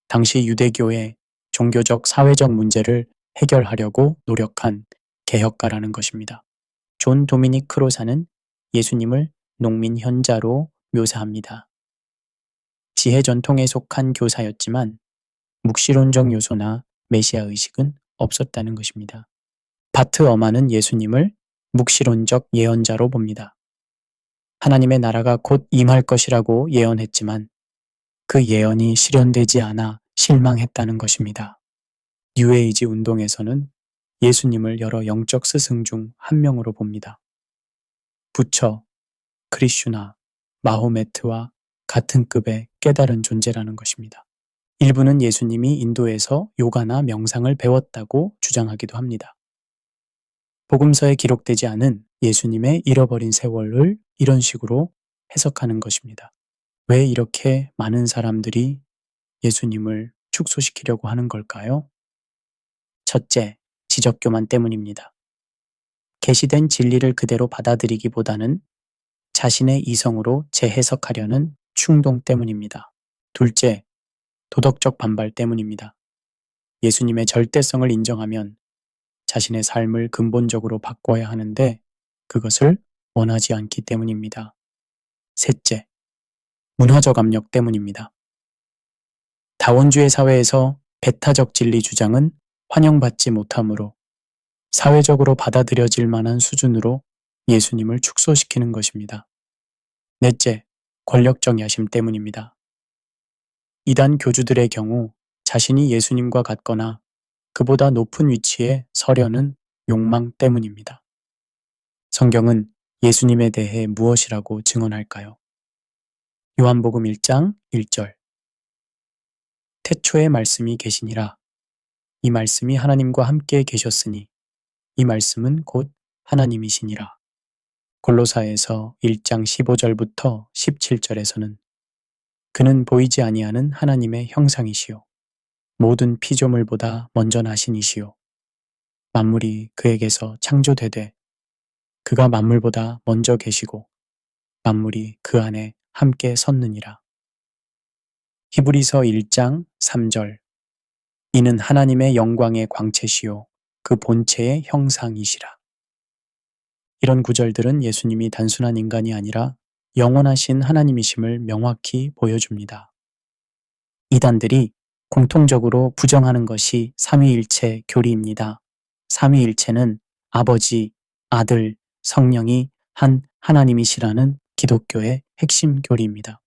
당시 유대교의 종교적 사회적 문제를 해결하려고 노력한 개혁가라는 것입니다. 존 도미닉 크로사는 예수님을 농민 현자로 묘사합니다. 지혜 전통에 속한 교사였지만 묵시론적 요소나 메시아 의식은 없었다는 것입니다. 바트 어만은 예수님을 묵시론적 예언자로 봅니다. 하나님의 나라가 곧 임할 것이라고 예언했지만 그 예언이 실현되지 않아 실망했다는 것입니다. 뉴에이지 운동에서는 예수님을 여러 영적 스승 중 한 명으로 봅니다. 부처, 크리슈나, 마호메트와 같은 급의 깨달은 존재라는 것입니다. 일부는 예수님이 인도에서 요가나 명상을 배웠다고 주장하기도 합니다. 복음서에 기록되지 않은 예수님의 잃어버린 세월을 이런 식으로 해석하는 것입니다. 왜 이렇게 많은 사람들이 예수님을 축소시키려고 하는 걸까요? 첫째, 지적교만 때문입니다. 계시된 진리를 그대로 받아들이기보다는 자신의 이성으로 재해석하려는 충동 때문입니다. 둘째, 도덕적 반발 때문입니다. 예수님의 절대성을 인정하면 자신의 삶을 근본적으로 바꿔야 하는데 그것을 원하지 않기 때문입니다. 셋째, 문화적 압력 때문입니다. 다원주의 사회에서 배타적 진리 주장은 환영받지 못하므로 사회적으로 받아들여질 만한 수준으로 예수님을 축소시키는 것입니다. 넷째, 권력정야심 때문입니다. 이단 교주들의 경우 자신이 예수님과 같거나 그보다 높은 위치에 서려는 욕망 때문입니다. 성경은 예수님에 대해 무엇이라고 증언할까요? 요한복음 1장 1절. 태초에 말씀이 계시니라. 이 말씀이 하나님과 함께 계셨으니 이 말씀은 곧 하나님이시니라. 골로사에서 1장 15절부터 17절에서는 그는 보이지 아니하는 하나님의 형상이시요 모든 피조물보다 먼저 나신 이시요 만물이 그에게서 창조되되 그가 만물보다 먼저 계시고 만물이 그 안에 함께 섰느니라. 히브리서 1장 3절. 이는 하나님의 영광의 광채시요 그 본체의 형상이시라. 이런 구절들은 예수님이 단순한 인간이 아니라 영원하신 하나님이심을 명확히 보여줍니다. 이단들이 공통적으로 부정하는 것이 삼위일체 교리입니다. 삼위일체는 아버지, 아들, 성령이 한 하나님이시라는 기독교의 핵심 교리입니다.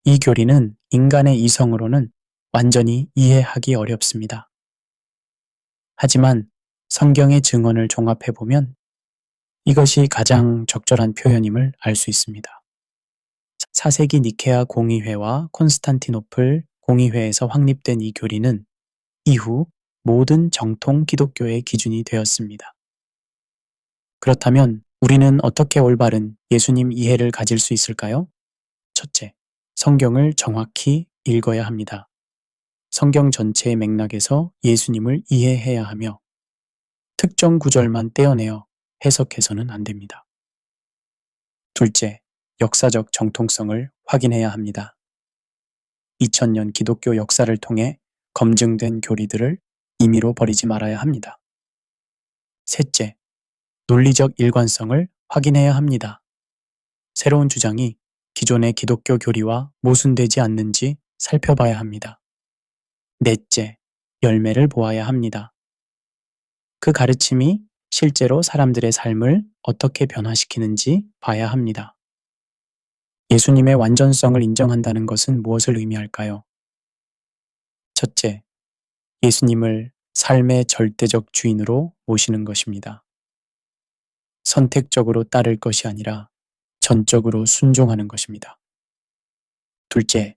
이 교리는 인간의 이성으로는 완전히 이해하기 어렵습니다. 하지만 성경의 증언을 종합해보면 이것이 가장 적절한 표현임을 알 수 있습니다. 4세기 니케아 공의회와 콘스탄티노플 공의회에서 확립된 이 교리는 이후 모든 정통 기독교의 기준이 되었습니다. 그렇다면 우리는 어떻게 올바른 예수님 이해를 가질 수 있을까요? 첫째, 성경을 정확히 읽어야 합니다. 성경 전체의 맥락에서 예수님을 이해해야 하며 특정 구절만 떼어내어 해석해서는 안 됩니다. 둘째, 역사적 정통성을 확인해야 합니다. 2000년 기독교 역사를 통해 검증된 교리들을 임의로 버리지 말아야 합니다. 셋째, 논리적 일관성을 확인해야 합니다. 새로운 주장이 기존의 기독교 교리와 모순되지 않는지 살펴봐야 합니다. 넷째, 열매를 보아야 합니다. 그 가르침이 실제로 사람들의 삶을 어떻게 변화시키는지 봐야 합니다. 예수님의 완전성을 인정한다는 것은 무엇을 의미할까요? 첫째, 예수님을 삶의 절대적 주인으로 모시는 것입니다. 선택적으로 따를 것이 아니라 전적으로 순종하는 것입니다. 둘째,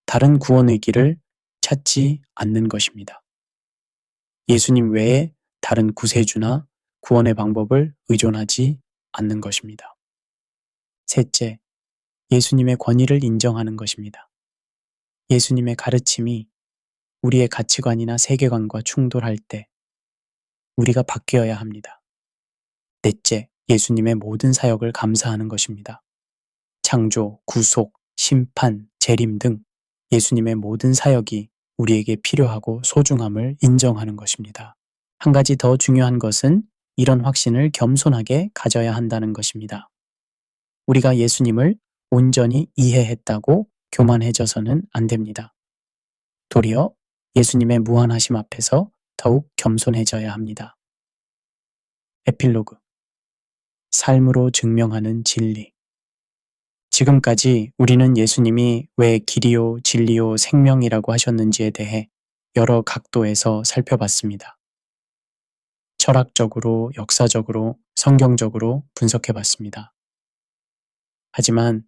다른 구원의 길을 찾지 않는 것입니다. 예수님 외에 다른 구세주나 구원의 방법을 의존하지 않는 것입니다. 셋째, 예수님의 권위를 인정하는 것입니다. 예수님의 가르침이 우리의 가치관이나 세계관과 충돌할 때 우리가 바뀌어야 합니다. 넷째, 예수님의 모든 사역을 감사하는 것입니다. 창조, 구속, 심판, 재림 등 예수님의 모든 사역이 우리에게 필요하고 소중함을 인정하는 것입니다. 한 가지 더 중요한 것은 이런 확신을 겸손하게 가져야 한다는 것입니다. 우리가 예수님을 온전히 이해했다고 교만해져서는 안 됩니다. 도리어 예수님의 무한하심 앞에서 더욱 겸손해져야 합니다. 에필로그. 삶으로 증명하는 진리. 지금까지 우리는 예수님이 왜 길이요, 진리요, 생명이라고 하셨는지에 대해 여러 각도에서 살펴봤습니다. 철학적으로, 역사적으로, 성경적으로 분석해봤습니다. 하지만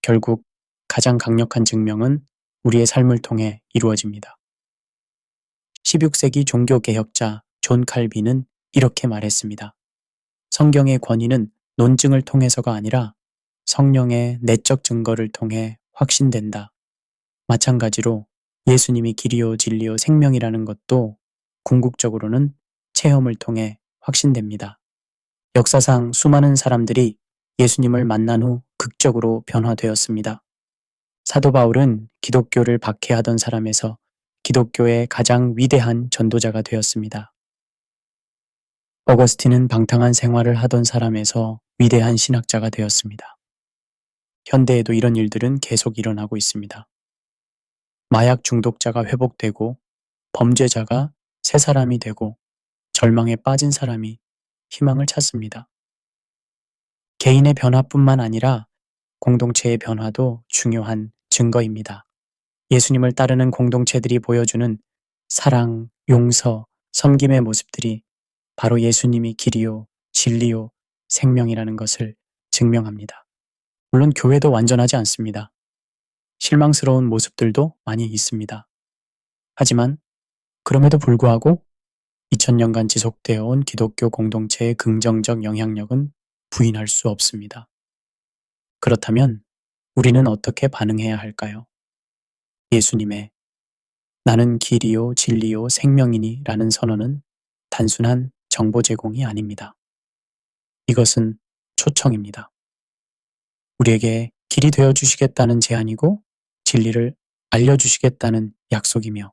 결국 가장 강력한 증명은 우리의 삶을 통해 이루어집니다. 16세기 종교개혁자 존 칼빈은 이렇게 말했습니다. 성경의 권위는 논증을 통해서가 아니라 성령의 내적 증거를 통해 확신된다. 마찬가지로 예수님이 길이요 진리요 생명이라는 것도 궁극적으로는 체험을 통해 확신됩니다. 역사상 수많은 사람들이 예수님을 만난 후 극적으로 변화되었습니다. 사도 바울은 기독교를 박해하던 사람에서 기독교의 가장 위대한 전도자가 되었습니다. 어거스틴은 방탕한 생활을 하던 사람에서 위대한 신학자가 되었습니다. 현대에도 이런 일들은 계속 일어나고 있습니다. 마약 중독자가 회복되고 범죄자가 새 사람이 되고 절망에 빠진 사람이 희망을 찾습니다. 개인의 변화뿐만 아니라 공동체의 변화도 중요한 증거입니다. 예수님을 따르는 공동체들이 보여주는 사랑, 용서, 섬김의 모습들이 바로 예수님이 길이요, 진리요, 생명이라는 것을 증명합니다. 물론 교회도 완전하지 않습니다. 실망스러운 모습들도 많이 있습니다. 하지만 그럼에도 불구하고 2000년간 지속되어 온 기독교 공동체의 긍정적 영향력은 부인할 수 없습니다. 그렇다면 우리는 어떻게 반응해야 할까요? 예수님의 나는 길이요, 진리요, 생명이니 라는 선언은 단순한 정보 제공이 아닙니다. 이것은 초청입니다. 우리에게 길이 되어 주시겠다는 제안이고 진리를 알려주시겠다는 약속이며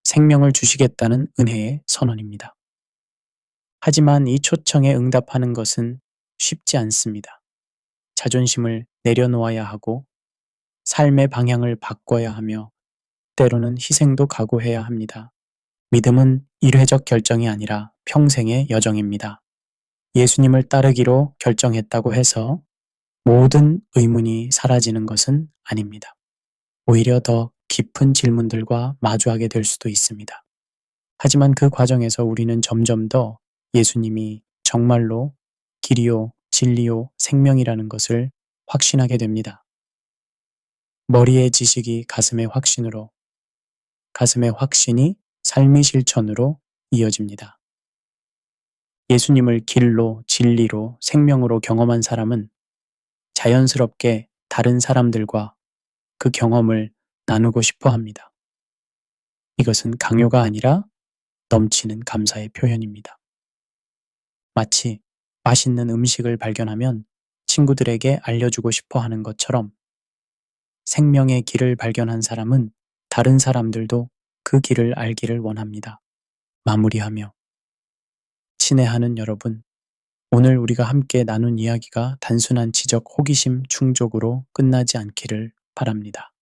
생명을 주시겠다는 은혜의 선언입니다. 하지만 이 초청에 응답하는 것은 쉽지 않습니다. 자존심을 내려놓아야 하고 삶의 방향을 바꿔야 하며 때로는 희생도 각오해야 합니다. 믿음은 일회적 결정이 아니라 평생의 여정입니다. 예수님을 따르기로 결정했다고 해서 모든 의문이 사라지는 것은 아닙니다. 오히려 더 깊은 질문들과 마주하게 될 수도 있습니다. 하지만 그 과정에서 우리는 점점 더 예수님이 정말로 길이요, 진리요, 생명이라는 것을 확신하게 됩니다. 머리의 지식이 가슴의 확신으로, 가슴의 확신이 삶의 실천으로 이어집니다. 예수님을 길로, 진리로, 생명으로 경험한 사람은 자연스럽게 다른 사람들과 그 경험을 나누고 싶어 합니다. 이것은 강요가 아니라 넘치는 감사의 표현입니다. 마치 맛있는 음식을 발견하면 친구들에게 알려주고 싶어 하는 것처럼 생명의 길을 발견한 사람은 다른 사람들도 그 길을 알기를 원합니다. 마무리하며 친애하는 여러분, 오늘 우리가 함께 나눈 이야기가 단순한 지적 호기심 충족으로 끝나지 않기를 바랍니다.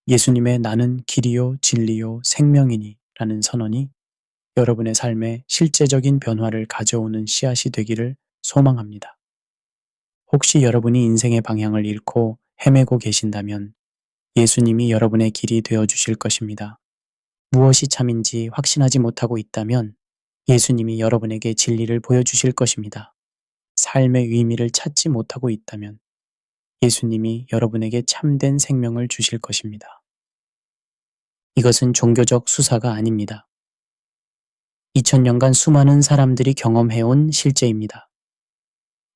예수님의 나는 길이요 진리요 생명이니 라는 선언이 여러분의 삶에 실제적인 변화를 가져오는 씨앗이 되기를 소망합니다. 혹시 여러분이 인생의 방향을 잃고 헤매고 계신다면 예수님이 여러분의 길이 되어 주실 것입니다. 무엇이 참인지 확신하지 못하고 있다면 예수님이 여러분에게 진리를 보여주실 것입니다. 삶의 의미를 찾지 못하고 있다면 예수님이 여러분에게 참된 생명을 주실 것입니다. 이것은 종교적 수사가 아닙니다. 2000년간 수많은 사람들이 경험해온 실제입니다.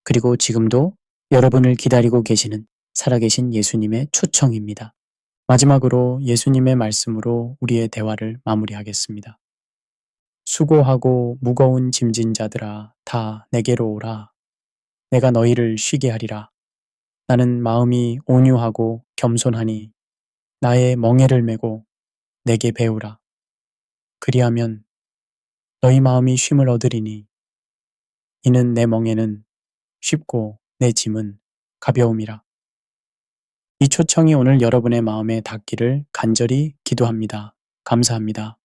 그리고 지금도 여러분을 기다리고 계시는 살아계신 예수님의 초청입니다. 마지막으로 예수님의 말씀으로 우리의 대화를 마무리하겠습니다. 수고하고 무거운 짐진 자들아 다 내게로 오라. 내가 너희를 쉬게 하리라. 나는 마음이 온유하고 겸손하니 나의 멍에를 메고 내게 배우라. 그리하면 너희 마음이 쉼을 얻으리니 이는 내 멍에는 쉽고 내 짐은 가벼움이라. 이 초청이 오늘 여러분의 마음에 닿기를 간절히 기도합니다. 감사합니다.